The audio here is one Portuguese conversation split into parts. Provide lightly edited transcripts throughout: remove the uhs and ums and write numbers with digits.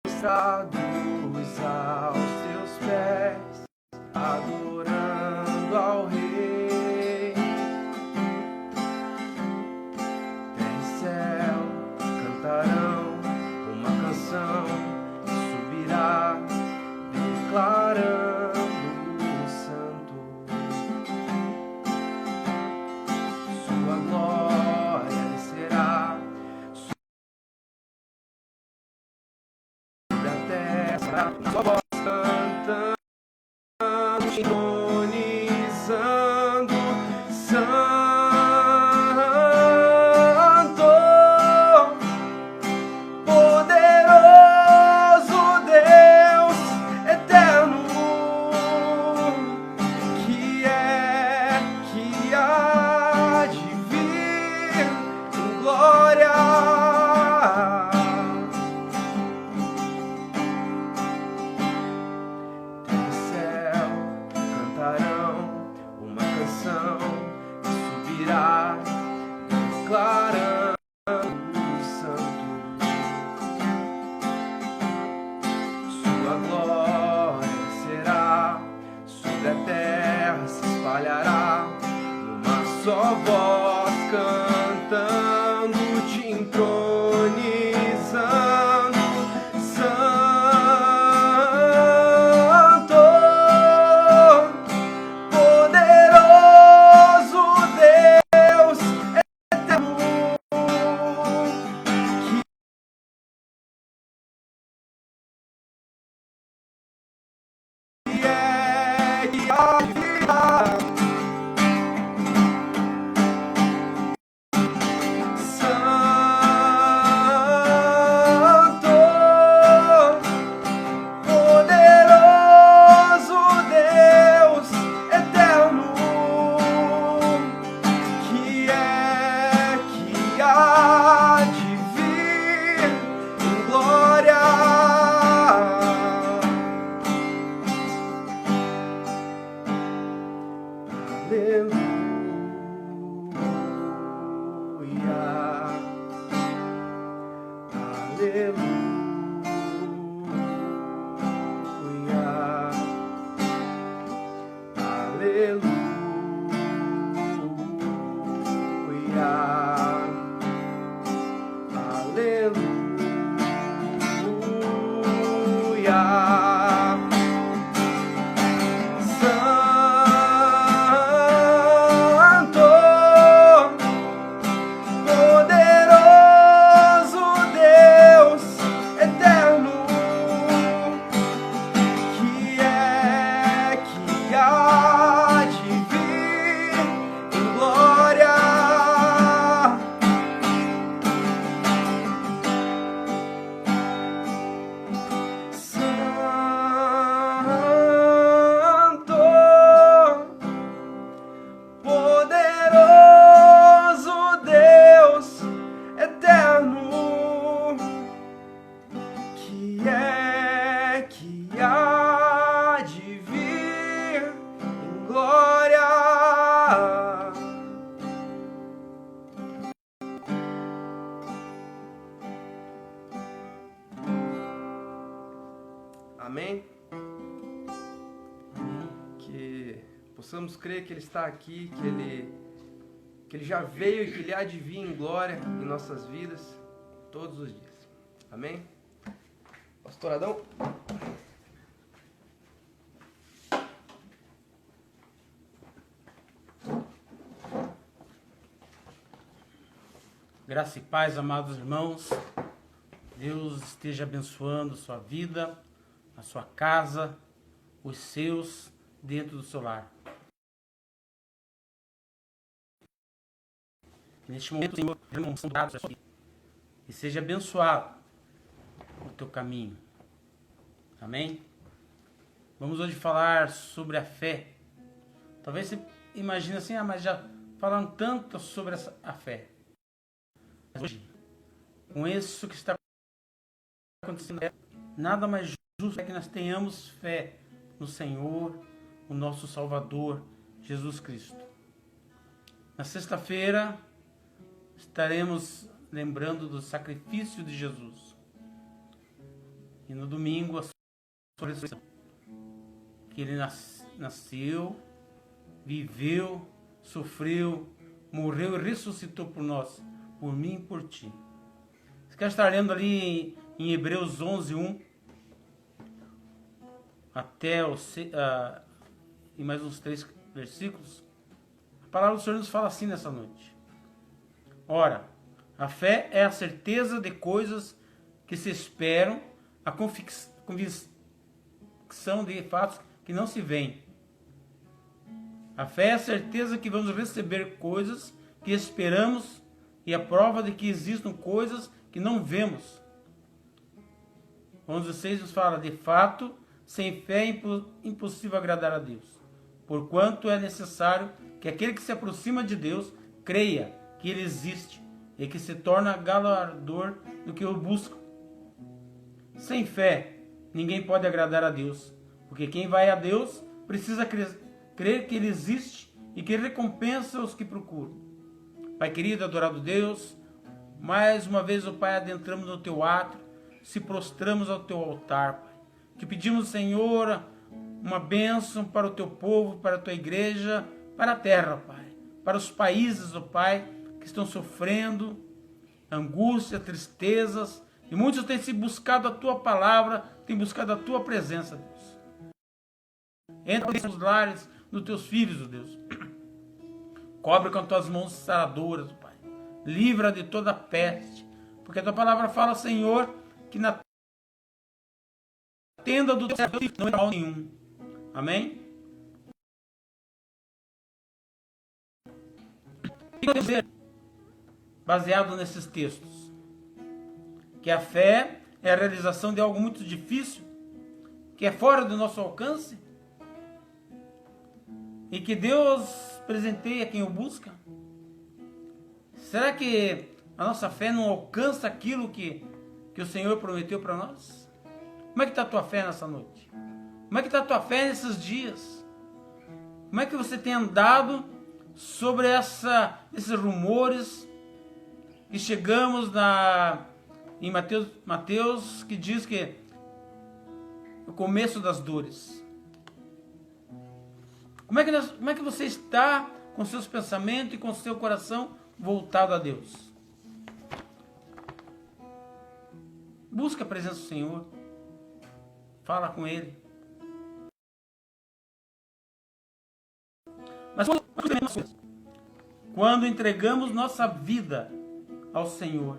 Prostrados aos teus pés, adorando ao Rei. Terra e céu cantarão uma canção que subirá, declarando o santo. Sua glória descerá sobre a terra, sua voz cantando, sintonizando, santo, poderoso Deus eterno, que há de vir em glória. Terra e céu cantarão uma canção que subirá, declarando o santo. Sua glória será sobre a terra, se espalhará numa só voz, cantando, te entronizando, santo, poderoso Deus eterno, que há de vir. Santo, poderoso Deus eterno, que há de vir em glória. Santo, poderoso Deus eterno, que há de vir em glória. Santo, poderoso Deus eterno, que há de vir em glória. Amém? Que possamos crer que Ele está aqui, que Ele já veio e que Ele há de vir em glória em nossas vidas todos os dias. Amém? Pastor Adão? Graça e paz, amados irmãos. Deus esteja abençoando sua vida, a sua casa, os seus dentro do seu lar. Neste momento, Senhor, são dados a sua vida. E seja abençoado o teu caminho. Amém? Vamos hoje falar sobre a fé. Talvez você imagine assim, mas já falaram tanto sobre a fé. Mas hoje, com isso que está acontecendo, nada mais justo é que nós tenhamos fé no Senhor, o nosso Salvador, Jesus Cristo. Na sexta-feira, estaremos lembrando do sacrifício de Jesus. E no domingo, a sua ressurreição. Que ele nasceu, viveu, sofreu, morreu e ressuscitou por nós, por mim e por ti. Você quer estar lendo ali em Hebreus 11, 1 até e mais uns 3 versículos? A palavra do Senhor nos fala assim nessa noite. Ora, a fé é a certeza de coisas que se esperam, a convicção de fatos que não se veem. A fé é a certeza que vamos receber coisas que esperamos e a prova de que existam coisas que não vemos. 11:6 nos fala, de fato, sem fé é impossível agradar a Deus, porquanto é necessário que aquele que se aproxima de Deus creia que Ele existe e que se torna galardador do que o busca. Sem fé, ninguém pode agradar a Deus, porque quem vai a Deus precisa crer que Ele existe e que Ele recompensa os que procuram. Pai querido, adorado Deus, mais uma vez, ó Pai, adentramos no Teu átrio, se prostramos ao Teu altar, Pai. Te pedimos, Senhor, uma bênção para o Teu povo, para a Tua igreja, para a terra, Pai. Para os países, ó Pai, que estão sofrendo angústia, tristezas, e muitos têm se buscado a Tua palavra, têm buscado a Tua presença, Deus. Entra nos lares dos Teus filhos, ó Deus. Cobre com as Tuas mãos saradoras, ó Pai. Livra de toda peste, porque a Tua palavra fala, Senhor, que na tenda do Teu não entra mal nenhum. Amém? Baseado nesses textos, que a fé é a realização de algo muito difícil, que é fora do nosso alcance, e que Deus presenteia quem o busca. Será que a nossa fé não alcança aquilo que o Senhor prometeu para nós? Como é que está a tua fé nessa noite? Como é que está a tua fé nesses dias? Como é que você tem andado sobre esses rumores que chegamos em Mateus, que diz que o começo das dores? Como é que você está com seus pensamentos e com seu coração voltado a Deus? Busca a presença do Senhor. Fala com Ele. Mas quando entregamos nossa vida ao Senhor,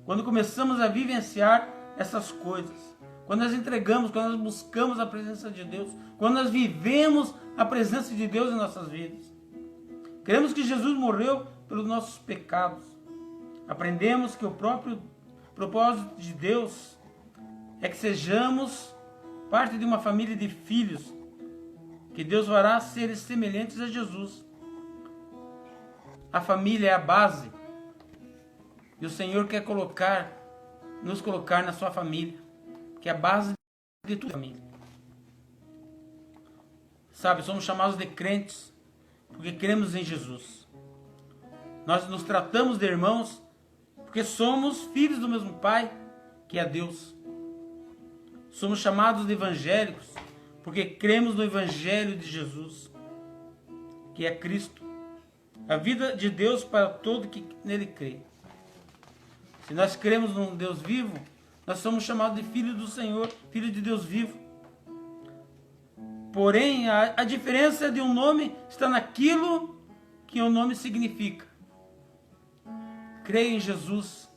quando começamos a vivenciar essas coisas, quando nós entregamos, quando nós buscamos a presença de Deus, quando nós vivemos a presença de Deus em nossas vidas, cremos que Jesus morreu pelos nossos pecados, aprendemos que o próprio propósito de Deus é que sejamos parte de uma família de filhos, que Deus fará seres semelhantes a Jesus. A família é a base, e o Senhor quer nos colocar na sua família, que é a base de tudo. Sabe, somos chamados de crentes, porque cremos em Jesus. Nós nos tratamos de irmãos, porque somos filhos do mesmo Pai, que é Deus. Somos chamados de evangélicos, porque cremos no Evangelho de Jesus, que é Cristo. A vida de Deus para todo que nele crê. Se nós cremos num Deus vivo, nós somos chamados de filho do Senhor, filho de Deus vivo. Porém, a diferença de um nome está naquilo que o nome significa. Creio em Jesus,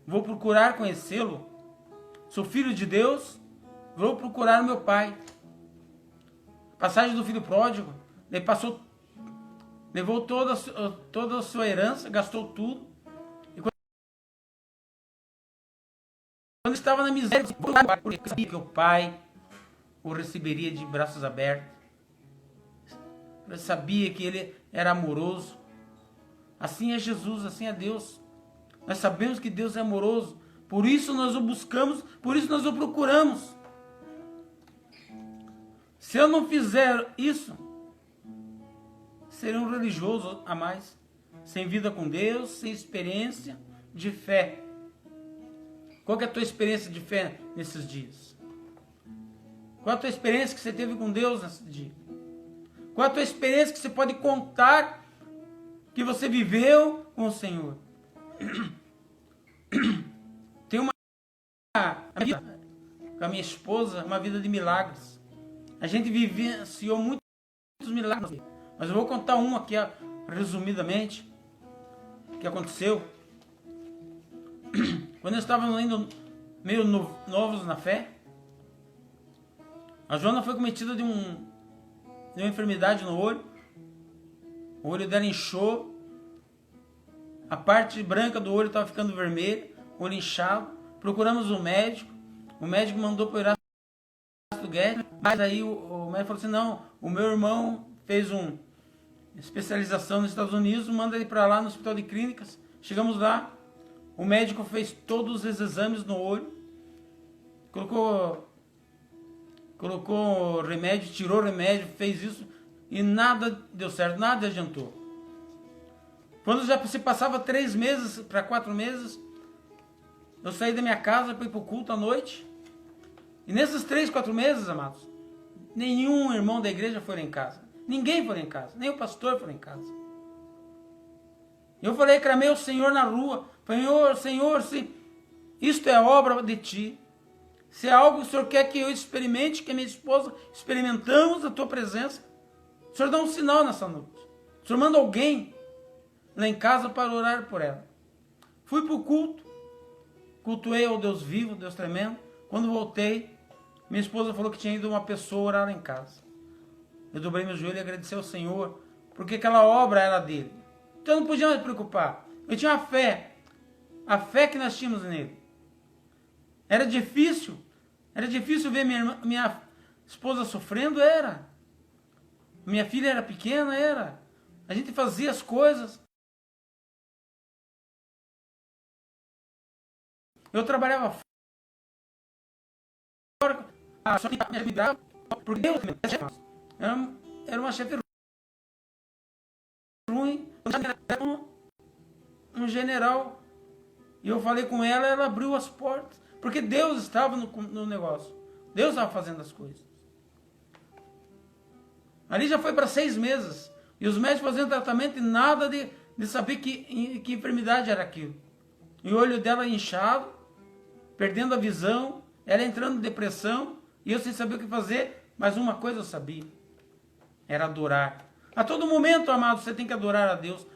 vou procurar conhecê-lo. Sou filho de Deus, vou procurar o meu Pai. Passagem do filho pródigo, ele levou toda a sua herança, gastou tudo. E quando estava na miséria, porque sabia que o Pai o receberia de braços abertos. Ele sabia que Ele era amoroso. Assim é Jesus, assim é Deus. Nós sabemos que Deus é amoroso. Por isso nós o buscamos, por isso nós o procuramos. Se eu não fizer isso, seria um religioso a mais, sem vida com Deus, sem experiência de fé. Qual que é a tua experiência de fé nesses dias? Qual é a tua experiência que você teve com Deus nesse dia? Qual é a tua experiência que você pode contar que você viveu com o Senhor? Tem uma vida com a minha esposa, uma vida de milagres. A gente vivenciou muitos milagres, mas eu vou contar um aqui resumidamente, que aconteceu. Quando nós estávamos ainda meio novos na fé, a Joana foi cometida de uma enfermidade no olho. O olho dela inchou, a parte branca do olho estava ficando vermelha, o olho inchado. Procuramos um médico, o médico mandou para o Erasto Guedes, mas aí o médico falou assim, não, o meu irmão fez uma especialização nos Estados Unidos, manda ele para lá no Hospital de Clínicas. Chegamos lá, o médico fez todos os exames no olho, colocou remédio, tirou remédio, fez isso e nada deu certo, nada adiantou. Quando já se passava 3 meses para 4 meses, eu saí da minha casa para ir para o culto à noite. E nesses 3, 4 meses, amados, nenhum irmão da igreja foi lá em casa. Ninguém foi lá em casa, nem o pastor foi lá em casa. Eu falei, clamei ao Senhor na rua. Falei, Senhor, se isto é obra de Ti, se é algo que o Senhor quer que eu experimente, que a minha esposa experimentamos a Tua presença, o Senhor dá um sinal nessa noite. O Senhor manda alguém lá em casa para orar por ela. Fui para o culto, cultuei ao Deus vivo, Deus tremendo. Quando voltei, minha esposa falou que tinha ido uma pessoa orar lá em casa. Eu dobrei meu joelho e agradeci ao Senhor, porque aquela obra era dele. Então eu não podia mais me preocupar. Eu tinha a fé que nós tínhamos nele. Era difícil ver minha esposa sofrendo, era. Minha filha era pequena, era. A gente fazia as coisas. Eu trabalhava fora, só que me brava, porque Deus era uma chefe ruim, era um general. E eu falei com ela, ela abriu as portas. Porque Deus estava no negócio. Deus estava fazendo as coisas. Ali já foi para 6 meses. E os médicos fazendo tratamento e nada de saber que enfermidade era aquilo. E o olho dela inchado, perdendo a visão, ela entrando em depressão. E eu sem saber o que fazer. Mas uma coisa eu sabia. Era adorar. A todo momento, amado, você tem que adorar a Deus.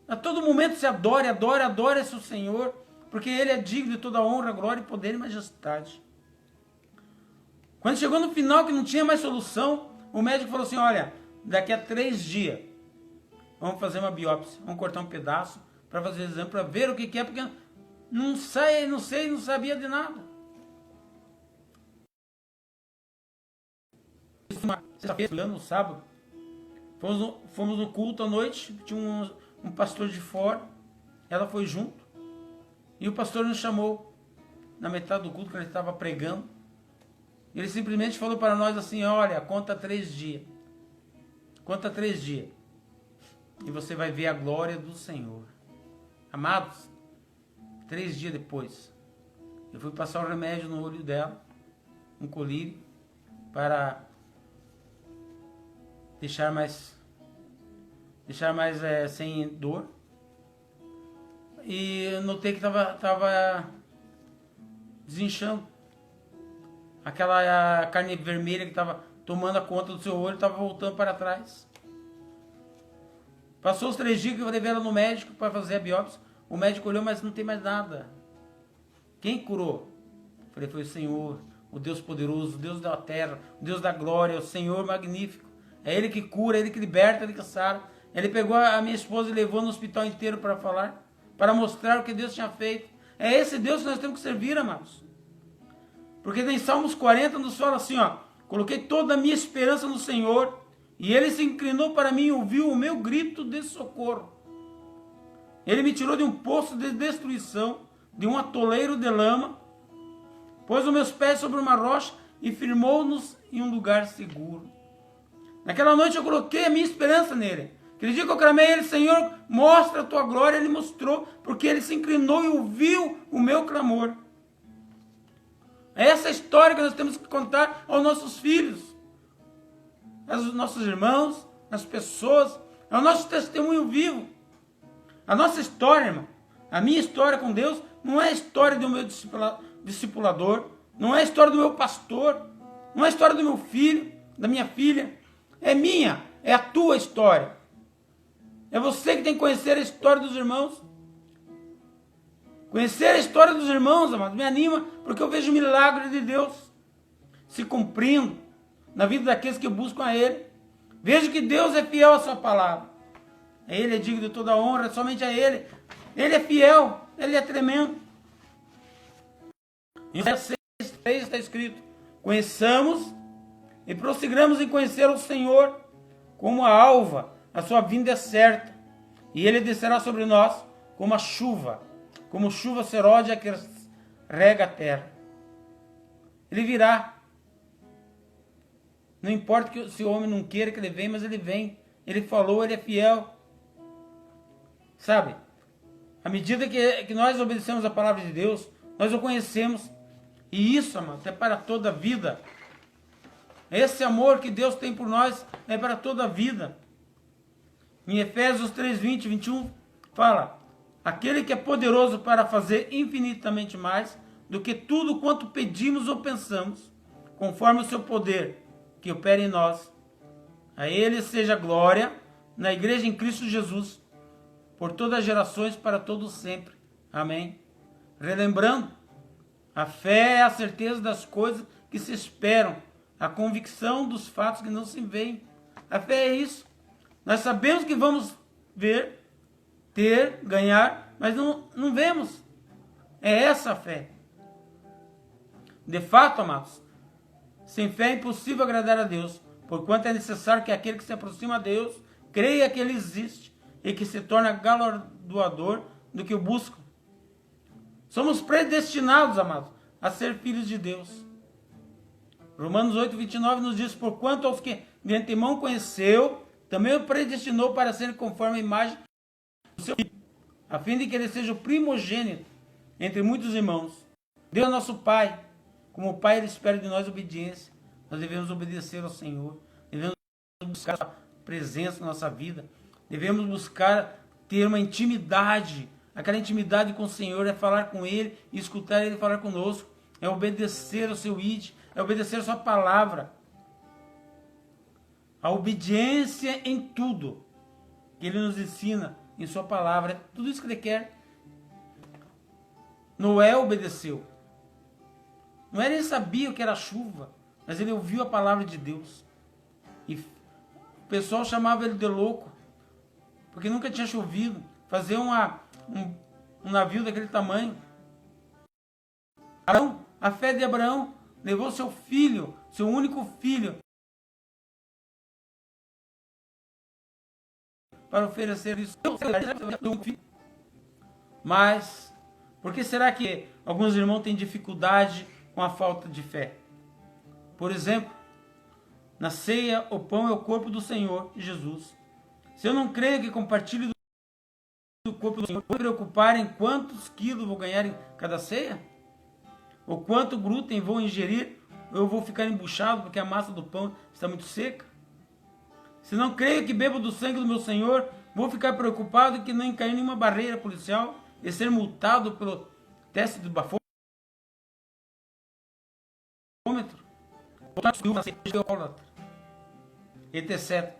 A todo momento você adore seu Senhor, porque Ele é digno de toda honra, glória, poder e majestade. Quando chegou no final que não tinha mais solução, o médico falou assim, olha, daqui a 3 dias, vamos fazer uma biópsia, vamos cortar um pedaço para fazer o exame, para ver o que é, porque não sabia de nada. Uma sexta-feira, no sábado, fomos no culto à noite, tinha um pastor de fora, ela foi junto, e o pastor nos chamou na metade do culto que ele estava pregando. Ele simplesmente falou para nós assim, olha, conta 3 dias. Conta 3 dias. E você vai ver a glória do Senhor. Amados, 3 dias depois, eu fui passar o remédio no olho dela, um colírio, para deixar mais sem dor. E eu notei que estava desinchando. Aquela carne vermelha que estava tomando a conta do seu olho estava voltando para trás. Passou os 3 dias que eu levei ela no médico para fazer a biópsia. O médico olhou, mas não tem mais nada. Quem curou? Falei, foi o Senhor, o Deus poderoso, o Deus da terra, o Deus da glória, o Senhor magnífico. É Ele que cura, é Ele que liberta, é Ele que sara. Ele pegou a minha esposa e levou no hospital inteiro para falar, para mostrar o que Deus tinha feito. É esse Deus que nós temos que servir, amados. Porque em Salmos 40 nos fala assim, ó, coloquei toda a minha esperança no Senhor, e Ele se inclinou para mim e ouviu o meu grito de socorro. Ele me tirou de um poço de destruição, de um atoleiro de lama, pôs os meus pés sobre uma rocha e firmou-nos em um lugar seguro. Naquela noite eu coloquei a minha esperança nele. Aquele dia que eu clamei a Ele, Senhor, mostra a Tua glória, Ele mostrou, porque Ele se inclinou e ouviu o meu clamor. É essa história que nós temos que contar aos nossos filhos, aos nossos irmãos, às pessoas. É o nosso testemunho vivo. A nossa história, irmão, a minha história com Deus, não é a história do meu discipulador, não é a história do meu pastor, não é a história do meu filho, da minha filha. É minha, é a tua história. É você que tem que conhecer a história dos irmãos. Conhecer a história dos irmãos, amados, me anima, porque eu vejo o milagre de Deus se cumprindo na vida daqueles que buscam a Ele. Vejo que Deus é fiel à sua palavra. Ele é digno de toda honra, somente a Ele. Ele é fiel, Ele é tremendo. Em Isaías 6:3 está escrito: conheçamos e prossigamos em conhecer o Senhor como a alva, a sua vinda é certa, e Ele descerá sobre nós como a chuva, como chuva seródia que rega a terra. Ele virá. Não importa que se o homem não queira que Ele venha, mas Ele vem. Ele falou, Ele é fiel. Sabe? À medida que nós obedecemos a palavra de Deus, nós o conhecemos. E isso, amado, é para toda a vida. Esse amor que Deus tem por nós é para toda a vida. Em Efésios 3:20, 21, fala: aquele que é poderoso para fazer infinitamente mais do que tudo quanto pedimos ou pensamos, conforme o seu poder que opera em nós. A Ele seja glória na igreja em Cristo Jesus, por todas as gerações, para todos sempre. Amém. Relembrando, a fé é a certeza das coisas que se esperam, a convicção dos fatos que não se veem. A fé é isso. Nós sabemos que vamos ver, ter, ganhar, mas não vemos. É essa a fé. De fato, amados, sem fé é impossível agradar a Deus, porquanto é necessário que aquele que se aproxima a Deus creia que Ele existe e que se torna galardoador do que o buscam. Somos predestinados, amados, a ser filhos de Deus. Romanos 8:29 nos diz: porquanto aos que de antemão conheceu, também o predestinou para ser conforme a imagem do seu Filho, a fim de que ele seja o primogênito entre muitos irmãos. Deus é nosso Pai. Como o Pai, Ele espera de nós obediência. Nós devemos obedecer ao Senhor. Devemos buscar a sua presença na nossa vida. Devemos buscar ter uma intimidade. Aquela intimidade com o Senhor é falar com Ele e escutar Ele falar conosco. É obedecer ao seu ID. É obedecer a sua palavra. A obediência em tudo que Ele nos ensina em sua palavra. É tudo isso que Ele quer. Noé obedeceu. Noé nem sabia o que era chuva, mas ele ouviu a palavra de Deus. E o pessoal chamava ele de louco, porque nunca tinha chovido. Fazer um navio daquele tamanho. Abraão, a fé de Abraão levou seu filho, seu único filho, para oferecer isso. Mas, por que será que alguns irmãos têm dificuldade com a falta de fé? Por exemplo, na ceia, o pão é o corpo do Senhor Jesus. Se eu não creio que compartilhe do corpo do Senhor, vou me preocupar em quantos quilos vou ganhar em cada ceia? Ou quanto glúten vou ingerir? Ou eu vou ficar embuchado porque a massa do pão está muito seca? Se não creio que bebo do sangue do meu Senhor, vou ficar preocupado que não cair em nenhuma barreira policial e ser multado pelo teste do bafômetro. Etc.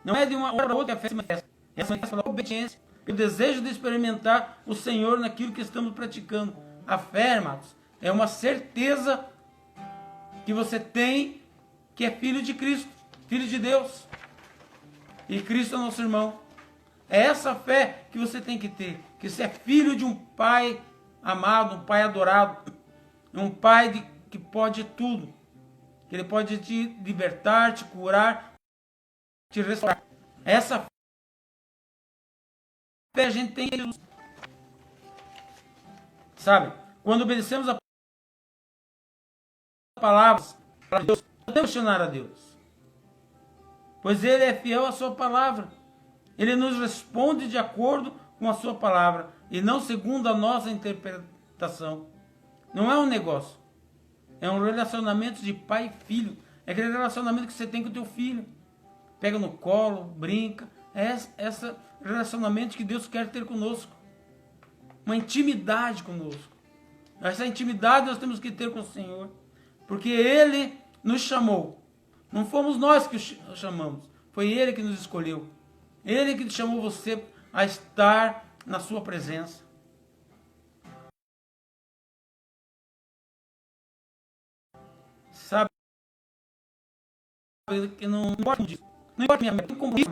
Não é de uma hora para outra que a fé se manifesta. Essa manifesta pela obediência, pelo desejo de experimentar o Senhor naquilo que estamos praticando. A fé, irmãos, é uma certeza que você tem que é filho de Cristo, filho de Deus. E Cristo é nosso irmão. É essa fé que você tem que ter, que você é filho de um Pai amado, um Pai adorado, um Pai que pode tudo, que Ele pode te libertar, te curar, te restaurar. Essa fé a gente tem, sabe? Quando obedecemos a palavra de Deus, não podemos questionar a Deus. pois Ele é fiel à sua palavra. Ele nos responde de acordo com a sua palavra e não segundo a nossa interpretação. Não é um negócio. É um relacionamento de pai e filho. É aquele relacionamento que você tem com o teu filho. Pega no colo, brinca. É esse relacionamento que Deus quer ter conosco. Uma intimidade conosco. Essa intimidade nós temos que ter com o Senhor. Porque Ele nos chamou. Não fomos nós que o chamamos. Foi Ele que nos escolheu. Ele que chamou você a estar na sua presença. Sabe que não importa disso. Não importa minha meta, não compromisso.